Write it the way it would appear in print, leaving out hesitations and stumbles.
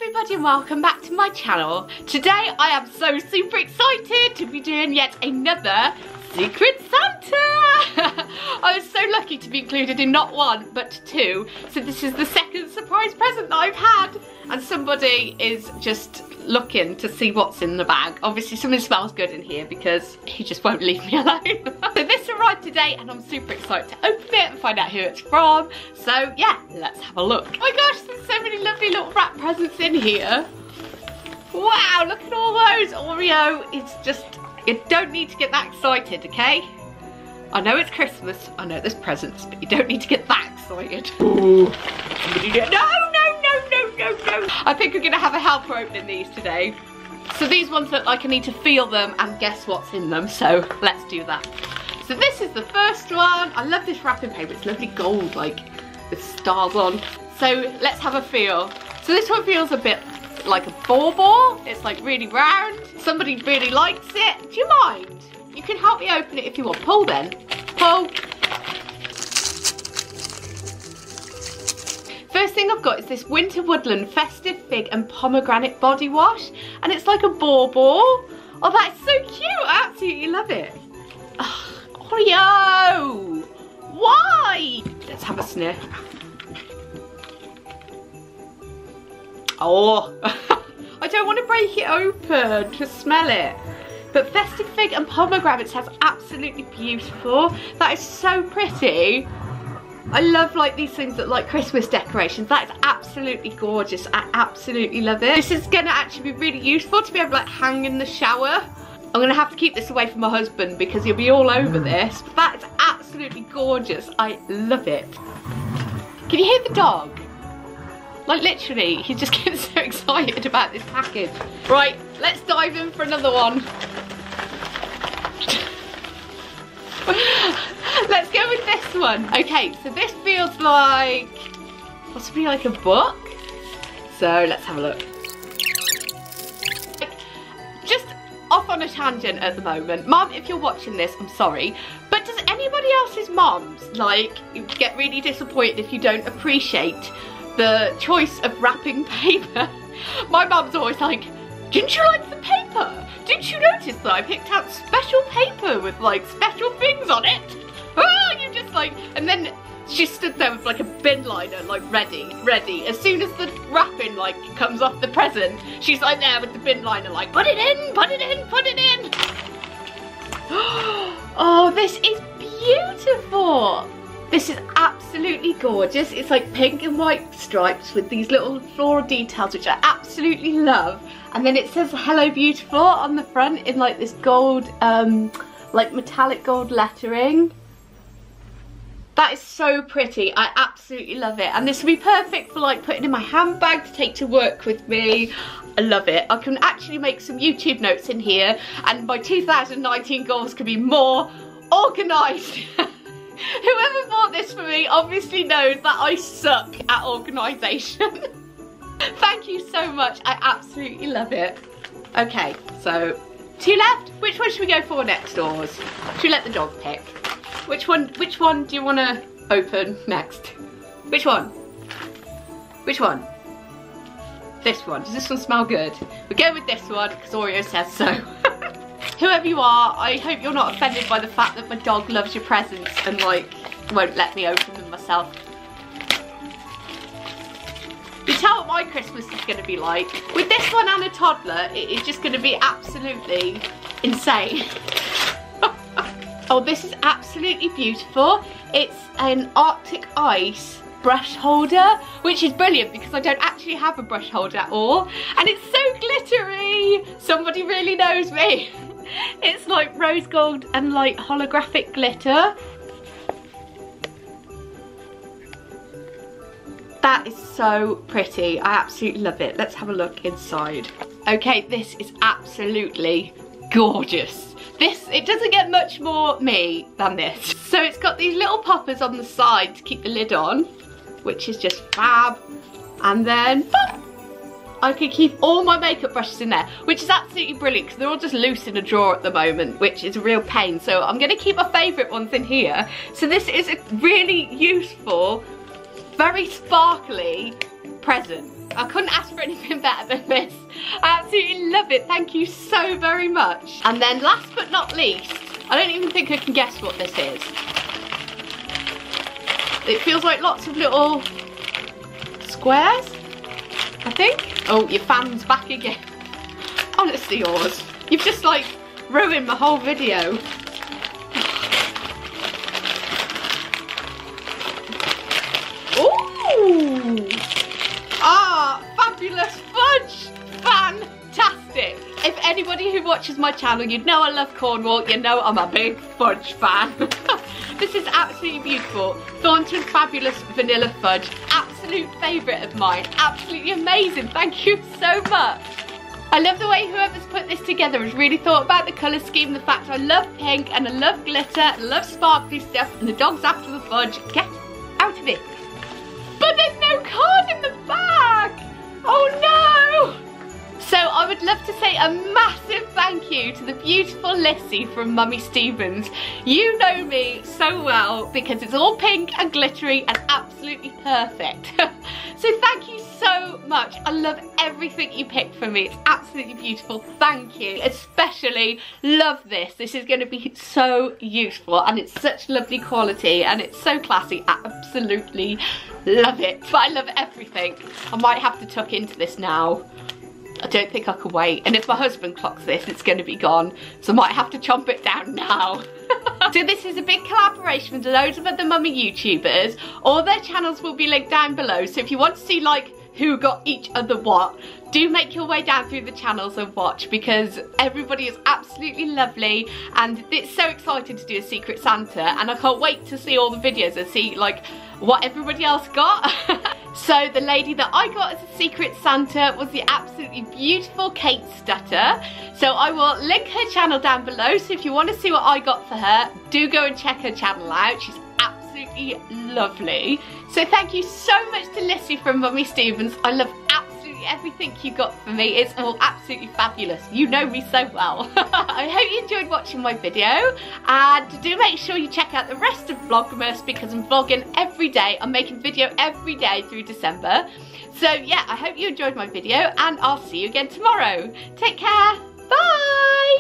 everybody and welcome back to my channel. Today I am so super excited to be doing yet another Secret Santa. I was so lucky to be included in not one but two, so this is the second surprise present that I've had, and somebody is just looking to see what's in the bag. Obviously something smells good in here because he just won't leave me alone. So this arrived today and I'm super excited to open it and find out who it's from. So yeah, let's have a look. Oh my gosh, there's so many lovely little wrap presents in here. Wow, look at all those. Oreo is just, you don't need to get that excited, okay? I know it's Christmas, I know there's presents, but you don't need to get that excited. Ooh. No! I think we're gonna have a helper opening these today. So these ones look like I need to feel them and guess what's in them, so let's do that. So this is the first one. I love this wrapping paper, it's lovely gold, like with stars on. So let's have a feel. So this one feels a bit like a ball. It's like really round. Somebody really likes it. Do you mind? You can help me open it if you want. Pull then. Pull. First thing I've got is this Winter Woodland Festive Fig and Pomegranate Body Wash. And it's like a ball. Oh, that is so cute. I absolutely love it. Ugh, Oreo. Why? Let's have a sniff. Oh, I don't want to break it open to smell it. But Festive Fig and Pomegranate sounds absolutely beautiful. That is so pretty. I love like these things that like Christmas decorations. That is absolutely gorgeous. I absolutely love it. This is gonna actually be really useful to be able to like hang in the shower. I'm gonna have to keep this away from my husband because he'll be all over this. But that is absolutely gorgeous. I love it. Can you hear the dog? Like literally, he's just getting so excited about this package. Right, let's dive in for another one. Let's go with this one. Okay, so this feels like possibly like a book. So let's have a look. Just off on a tangent at the moment. Mum, if you're watching this, I'm sorry. But does anybody else's mums like get really disappointed if you don't appreciate the choice of wrapping paper? My mum's always like, didn't you like the paper? Didn't you notice that I picked out special paper with like special things on it? Oh, you just like, and then she stood there with like a bin liner, like ready. As soon as the wrapping like comes off the present, she's like there with the bin liner like, put it in. Oh, this is beautiful. This is absolutely gorgeous. It's like pink and white stripes with these little floral details, which I absolutely love. And then it says hello beautiful on the front in like this gold, like metallic gold lettering. That is so pretty. I absolutely love it. And this would be perfect for like putting in my handbag to take to work with me. I love it. I can actually make some YouTube notes in here, and my 2019 goals could be more organised. Whoever bought this for me obviously knows that I suck at organisation. Thank you so much. I absolutely love it. Okay, so 2 left. Which one should we go for next, Oars? Should we let the dog pick? Which one do you want to open next? Which one? Which one? This one. Does this one smell good? We'll go with this one because Oreo says so. Whoever you are, I hope you're not offended by the fact that my dog loves your presents and like won't let me open them myself. You tell what my Christmas is going to be like. With this one and a toddler, it is just going to be absolutely insane. Oh, this is absolutely beautiful. It's an Arctic Ice brush holder, which is brilliant because I don't actually have a brush holder at all. And it's so glittery. Somebody really knows me. It's like rose gold and like holographic glitter. That is so pretty. I absolutely love it. Let's have a look inside. Okay, this is absolutely gorgeous. It doesn't get much more me than this. So it's got these little poppers on the side to keep the lid on, which is just fab. And then, pop! I can keep all my makeup brushes in there, which is absolutely brilliant because they're all just loose in a drawer at the moment, which is a real pain. So I'm going to keep my favourite ones in here. So this is a really useful, very sparkly present. I couldn't ask for anything better than this. I absolutely love it. Thank you so very much. And then last but not least, I don't even think I can guess what this is. It feels like lots of little squares, I think. Oh, your fan's back again. Honestly, yours. You've just like ruined my whole video. Ooh! Ah, fabulous fudge! Fantastic! If anybody who watches my channel, you'd know I love Cornwall, you know I'm a big fudge fan. This is absolutely beautiful. Thornton Fabulous Vanilla Fudge. Absolute favourite of mine. Absolutely amazing. Thank you so much. I love the way whoever's put this together has really thought about the colour scheme, the fact I love pink and I love glitter, I love sparkly stuff, and the dog's after the fudge. Get out of it. But there's no card in the bag. Oh no. So I would love to say a massive thank you to the beautiful Lissy from Mummy Stevens. You know me so well because it's all pink and glittery and absolutely perfect. So thank you so much. I love everything you picked for me. It's absolutely beautiful. Thank you. Especially love this. This is going to be so useful and it's such lovely quality and it's so classy. I absolutely love it. But I love everything. I might have to tuck into this now. I don't think I can wait. And if my husband clocks this, it's going to be gone. So I might have to chomp it down now. So this is a big collaboration with loads of other mummy YouTubers. All their channels will be linked down below. So if you want to see like who got each other what, do make your way down through the channels and watch because everybody is absolutely lovely and it's so exciting to do a Secret Santa and I can't wait to see all the videos and see like what everybody else got. So the lady that I got as a Secret Santa was the absolutely beautiful Kate Stutter. So I will link her channel down below, so if you want to see what I got for her, do go and check her channel out. She's absolutely lovely. So thank you so much to Lissy from Mummy Stevens. I love absolutely everything you got for me. It's all absolutely fabulous. You know me so well. I hope you enjoyed watching my video and do make sure you check out the rest of Vlogmas because I'm vlogging every day. I'm making video every day through December. So yeah, I hope you enjoyed my video and I'll see you again tomorrow. Take care. Bye.